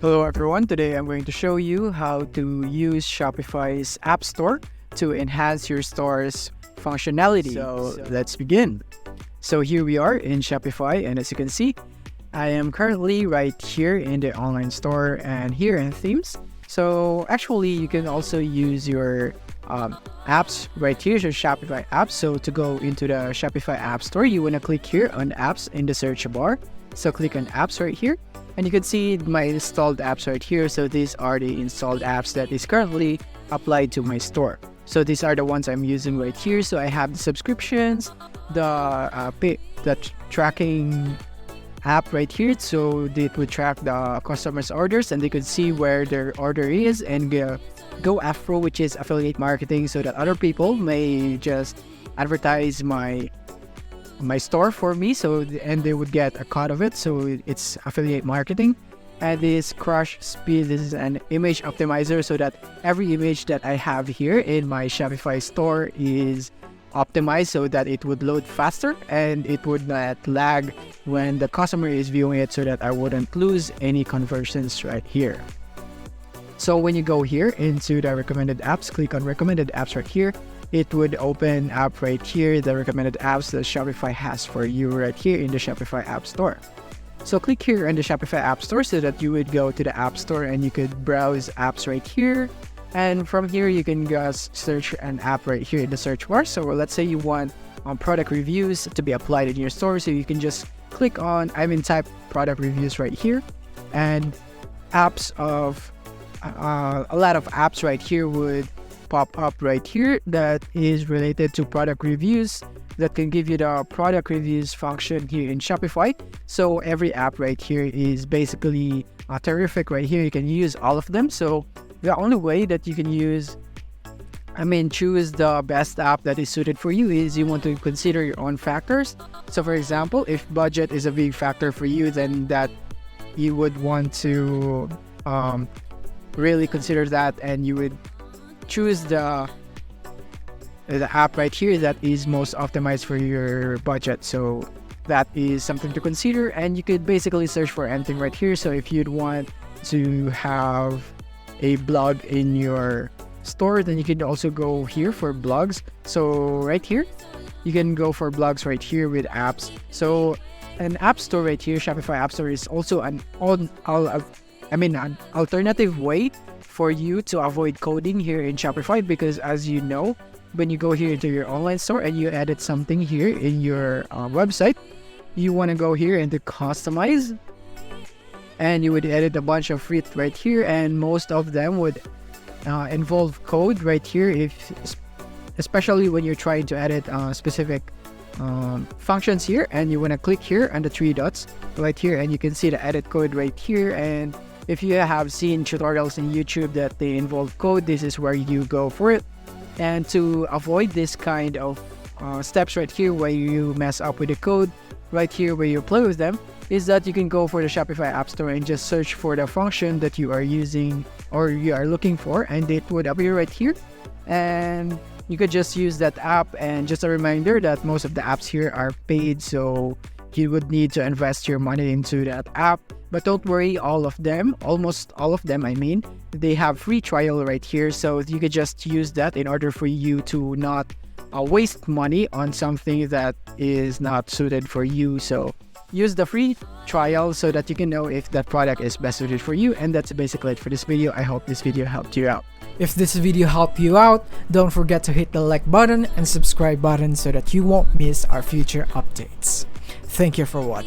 Hello everyone, today I'm going to show you how to use Shopify's App Store to enhance your store's functionality. So let's begin. So here we are in Shopify, and as you can see, I am currently right here in the online store and here in themes. So actually you can also use your apps right here, your Shopify apps. So to go into the Shopify App Store, you want to click here on apps in the search bar. So click on apps right here, and you can see my installed apps right here. So these are the installed apps that is currently applied to my store. So these are the ones I'm using right here. So I have the subscriptions, the tracking app right here, so it would track the customers' orders and they could see where their order is, and go afro, which is affiliate marketing, so that other people may just advertise my store for me, and they would get a cut of it. So it's affiliate marketing. And this crush speed, this is an image optimizer, so that every image that I have here in my Shopify store is optimized so that it would load faster and it would not lag when the customer is viewing it, so that I wouldn't lose any conversions right here. So when you go here into the recommended apps, click on recommended apps right here. It would open up right here the recommended apps that Shopify has for you right here in the Shopify App Store. So click here in the Shopify App Store so that you would go to the App Store and you could browse apps right here. And from here, you can just search an app right here in the search bar. So let's say you want product reviews to be applied in your store. So you can just click on, type product reviews right here. And apps of, a lot of apps right here would pop up right here that is related to product reviews, that can give you the product reviews function here in Shopify. So every app right here is basically terrific right here. You can use all of them. So the only way that you can choose the best app that is suited for you is you want to consider your own factors. So for example, if budget is a big factor for you, then that you would want to really consider that, and you would choose the app right here that is most optimized for your budget. So that is something to consider, and you could basically search for anything right here. So if you'd want to have a blog in your store, then you can also go here for blogs. So right here, you can go for blogs right here with apps. So an app store right here, Shopify App Store, is also an alternative way for you to avoid coding here in Shopify, because as you know, when you go here into your online store and you edit something here in your website, you want to go here into customize, and you would edit a bunch of it right here, and most of them would involve code right here, especially when you're trying to edit specific functions here, and you want to click here on the three dots right here, and you can see the edit code right here. And if you have seen tutorials in YouTube that they involve code, this is where you go for it. And to avoid this kind of steps right here where you mess up with the code right here where you play with them, is that you can go for the Shopify App Store and just search for the function that you are using or you are looking for, and it would appear right here, and you could just use that app. And just a reminder that most of the apps here are paid, so you would need to invest your money into that app. But don't worry, almost all of them, they have free trial right here. So you could just use that in order for you to not waste money on something that is not suited for you. So use the free trial so that you can know if that product is best suited for you. And that's basically it for this video. I hope this video helped you out. If this video helped you out, don't forget to hit the like button and subscribe button so that you won't miss our future updates. Thank you for watching.